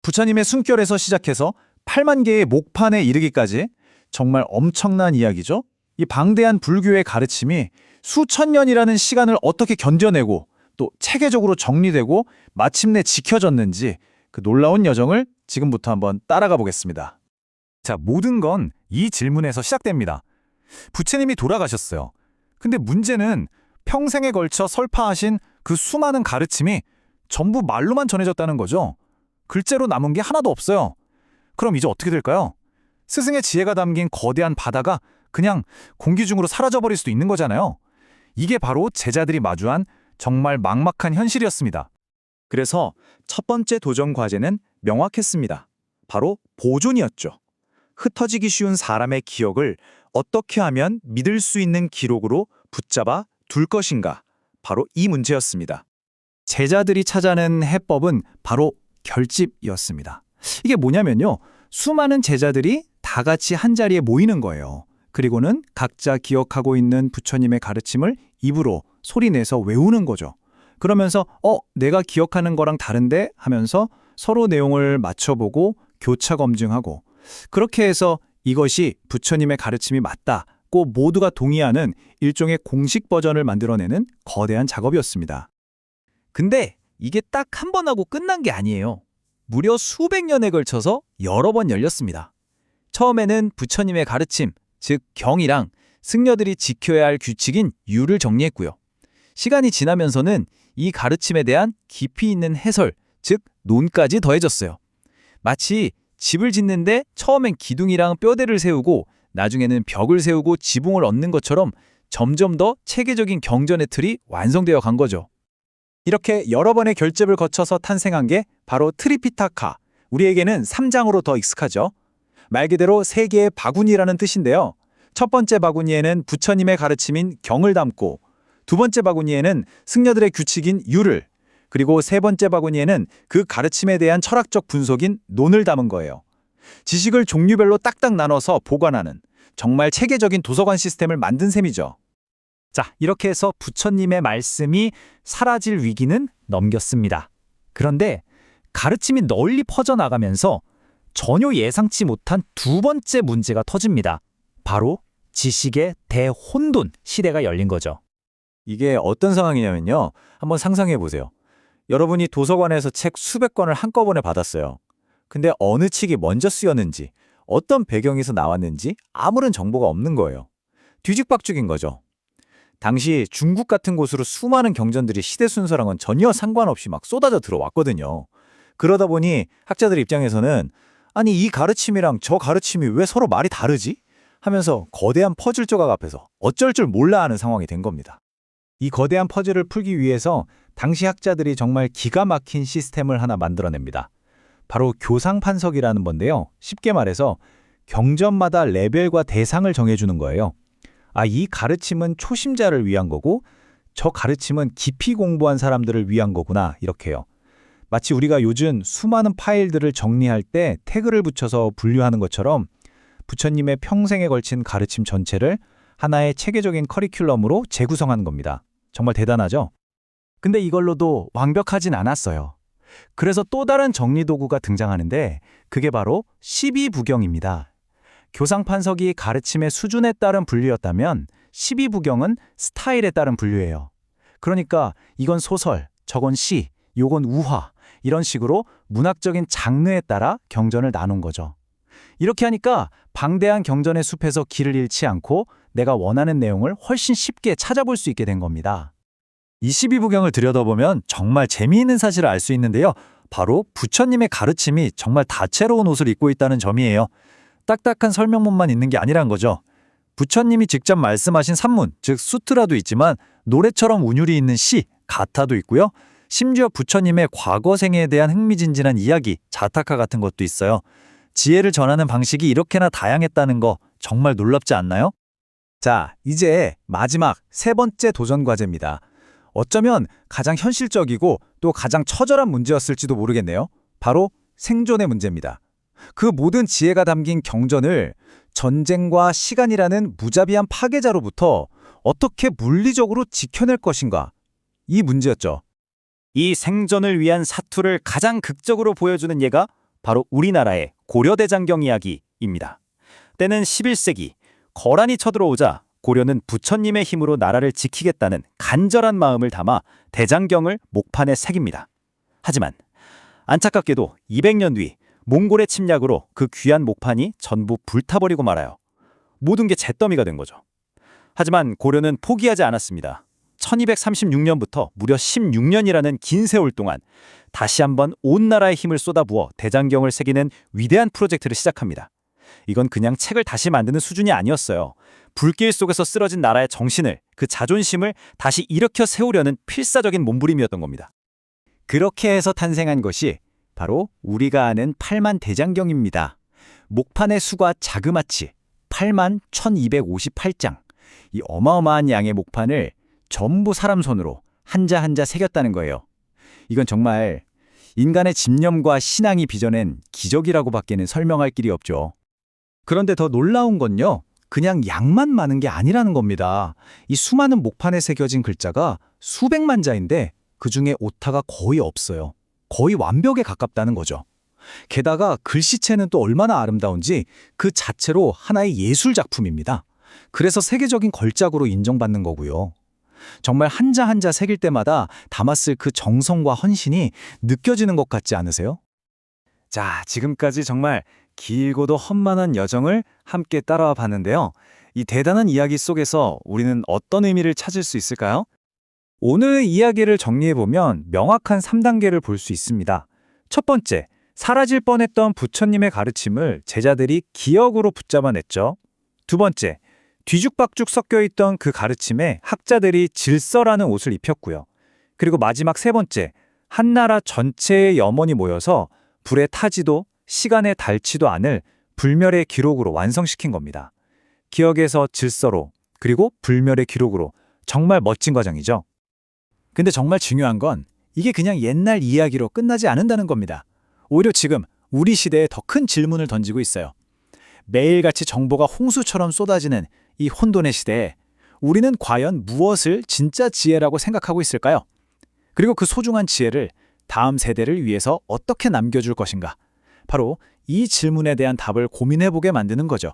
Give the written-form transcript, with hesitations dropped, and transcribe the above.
부처님의 숨결에서 시작해서 8만 개의 목판에 이르기까지 정말 엄청난 이야기죠. 이 방대한 불교의 가르침이 수천 년이라는 시간을 어떻게 견뎌내고 또 체계적으로 정리되고 마침내 지켜졌는지 그 놀라운 여정을 지금부터 한번 따라가 보겠습니다. 자, 모든 건 이 질문에서 시작됩니다. 부처님이 돌아가셨어요. 근데 문제는 평생에 걸쳐 설파하신 그 수많은 가르침이 전부 말로만 전해졌다는 거죠. 글재로 남은 게 하나도 없어요. 그럼 이제 어떻게 될까요? 스승의 지혜가 담긴 거대한 바다가 그냥 공기 중으로 사라져버릴 수도 있는 거잖아요. 이게 바로 제자들이 마주한 정말 막막한 현실이었습니다. 그래서 첫 번째 도전 과제는 명확했습니다. 바로 보존이었죠. 흩어지기 쉬운 사람의 기억을 어떻게 하면 믿을 수 있는 기록으로 붙잡아 둘 것인가? 바로 이 문제였습니다. 제자들이 찾아낸 해법은 바로 결집이었습니다. 이게 뭐냐면요. 수많은 제자들이 다 같이 한자리에 모이는 거예요. 그리고는 각자 기억하고 있는 부처님의 가르침을 입으로 소리내서 외우는 거죠. 그러면서 내가 기억하는 거랑 다른데 하면서 서로 내용을 맞춰보고 교차 검증하고 그렇게 해서 이것이 부처님의 가르침이 맞다고 모두가 동의하는 일종의 공식 버전을 만들어내는 거대한 작업이었습니다. 근데 이게 딱 한 번 하고 끝난 게 아니에요. 무려 수백 년에 걸쳐서 여러 번 열렸습니다. 처음에는 부처님의 가르침, 즉 경이랑 승려들이 지켜야 할 규칙인 유를 정리했고요. 시간이 지나면서는 이 가르침에 대한 깊이 있는 해설, 즉 논까지 더해졌어요. 마치 집을 짓는데 처음엔 기둥이랑 뼈대를 세우고 나중에는 벽을 세우고 지붕을 얻는 것처럼 점점 더 체계적인 경전의 틀이 완성되어 간 거죠. 이렇게 여러 번의 결집을 거쳐서 탄생한 게 바로 트리피타카, 우리에게는 3장으로 더 익숙하죠. 말 그대로 세 개의 바구니라는 뜻인데요. 첫 번째 바구니에는 부처님의 가르침인 경을 담고 두 번째 바구니에는 승려들의 규칙인 유를 그리고 세 번째 바구니에는 그 가르침에 대한 철학적 분석인 논을 담은 거예요. 지식을 종류별로 딱딱 나눠서 보관하는 정말 체계적인 도서관 시스템을 만든 셈이죠. 자, 이렇게 해서 부처님의 말씀이 사라질 위기는 넘겼습니다. 그런데 가르침이 널리 퍼져나가면서 전혀 예상치 못한 두 번째 문제가 터집니다. 바로 지식의 대혼돈 시대가 열린 거죠. 이게 어떤 상황이냐면요. 한번 상상해 보세요. 여러분이 도서관에서 책 수백 권을 한꺼번에 받았어요. 근데 어느 책이 먼저 쓰였는지, 어떤 배경에서 나왔는지 아무런 정보가 없는 거예요. 뒤죽박죽인 거죠. 당시 중국 같은 곳으로 수많은 경전들이 시대 순서랑은 전혀 상관없이 막 쏟아져 들어왔거든요. 그러다 보니 학자들 입장에서는 아니 이 가르침이랑 저 가르침이 왜 서로 말이 다르지? 하면서 거대한 퍼즐 조각 앞에서 어쩔 줄 몰라 하는 상황이 된 겁니다. 이 거대한 퍼즐을 풀기 위해서 당시 학자들이 정말 기가 막힌 시스템을 하나 만들어냅니다. 바로 교상판석이라는 건데요. 쉽게 말해서 경전마다 레벨과 대상을 정해주는 거예요. 이 가르침은 초심자를 위한 거고 저 가르침은 깊이 공부한 사람들을 위한 거구나 이렇게요. 마치 우리가 요즘 수많은 파일들을 정리할 때 태그를 붙여서 분류하는 것처럼 부처님의 평생에 걸친 가르침 전체를 하나의 체계적인 커리큘럼으로 재구성한 겁니다. 정말 대단하죠? 근데 이걸로도 완벽하진 않았어요. 그래서 또 다른 정리 도구가 등장하는데 그게 바로 12부경입니다. 교상판석이 가르침의 수준에 따른 분류였다면 12부경은 스타일에 따른 분류예요. 그러니까 이건 소설, 저건 시, 요건 우화 이런 식으로 문학적인 장르에 따라 경전을 나눈 거죠. 이렇게 하니까 방대한 경전의 숲에서 길을 잃지 않고 내가 원하는 내용을 훨씬 쉽게 찾아볼 수 있게 된 겁니다. 이 12부경을 들여다보면 정말 재미있는 사실을 알 수 있는데요. 바로 부처님의 가르침이 정말 다채로운 옷을 입고 있다는 점이에요. 딱딱한 설명문만 있는 게 아니란 거죠. 부처님이 직접 말씀하신 산문, 즉 수트라도 있지만 노래처럼 운율이 있는 시, 가타도 있고요. 심지어 부처님의 과거 생애에 대한 흥미진진한 이야기, 자타카 같은 것도 있어요. 지혜를 전하는 방식이 이렇게나 다양했다는 거 정말 놀랍지 않나요? 자, 이제 마지막 세 번째 도전 과제입니다. 어쩌면 가장 현실적이고 또 가장 처절한 문제였을지도 모르겠네요. 바로 생존의 문제입니다. 그 모든 지혜가 담긴 경전을 전쟁과 시간이라는 무자비한 파괴자로부터 어떻게 물리적으로 지켜낼 것인가? 이 문제였죠. 이 생존을 위한 사투를 가장 극적으로 보여주는 예가 바로 우리나라의 고려대장경 이야기입니다. 때는 11세기, 거란이 쳐들어오자 고려는 부처님의 힘으로 나라를 지키겠다는 간절한 마음을 담아 대장경을 목판에 새깁니다. 하지만 안타깝게도 200년 뒤 몽골의 침략으로 그 귀한 목판이 전부 불타버리고 말아요. 모든 게 잿더미가 된 거죠. 하지만 고려는 포기하지 않았습니다. 1236년부터 무려 16년이라는 긴 세월 동안 다시 한번 온 나라의 힘을 쏟아부어 대장경을 새기는 위대한 프로젝트를 시작합니다. 이건 그냥 책을 다시 만드는 수준이 아니었어요. 불길 속에서 쓰러진 나라의 정신을, 그 자존심을 다시 일으켜 세우려는 필사적인 몸부림이었던 겁니다. 그렇게 해서 탄생한 것이 바로 우리가 아는 8만 대장경입니다. 목판의 수가 자그마치 8만 1258장. 이 어마어마한 양의 목판을 전부 사람 손으로 한자 한자 새겼다는 거예요. 이건 정말 인간의 집념과 신앙이 빚어낸 기적이라고밖에는 설명할 길이 없죠. 그런데 더 놀라운 건요, 그냥 양만 많은 게 아니라는 겁니다. 이 수많은 목판에 새겨진 글자가 수백만 자인데 그중에 오타가 거의 없어요. 거의 완벽에 가깝다는 거죠. 게다가 글씨체는 또 얼마나 아름다운지 그 자체로 하나의 예술 작품입니다. 그래서 세계적인 걸작으로 인정받는 거고요. 정말 한자 한자 새길 때마다 담았을 그 정성과 헌신이 느껴지는 것 같지 않으세요? 자, 지금까지 정말 길고도 험난한 여정을 함께 따라와 봤는데요. 이 대단한 이야기 속에서 우리는 어떤 의미를 찾을 수 있을까요? 오늘의 이야기를 정리해보면 명확한 3단계를 볼 수 있습니다. 첫 번째, 사라질 뻔했던 부처님의 가르침을 제자들이 기억으로 붙잡아냈죠. 두 번째, 뒤죽박죽 섞여있던 그 가르침에 학자들이 질서라는 옷을 입혔고요. 그리고 마지막 세 번째, 한나라 전체의 염원이 모여서 불에 타지도 시간에 닳지도 않을 불멸의 기록으로 완성시킨 겁니다. 기억에서 질서로, 그리고 불멸의 기록으로. 정말 멋진 과정이죠. 근데 정말 중요한 건 이게 그냥 옛날 이야기로 끝나지 않는다는 겁니다. 오히려 지금 우리 시대에 더 큰 질문을 던지고 있어요. 매일같이 정보가 홍수처럼 쏟아지는 이 혼돈의 시대에 우리는 과연 무엇을 진짜 지혜라고 생각하고 있을까요? 그리고 그 소중한 지혜를 다음 세대를 위해서 어떻게 남겨줄 것인가? 바로 이 질문에 대한 답을 고민해보게 만드는 거죠.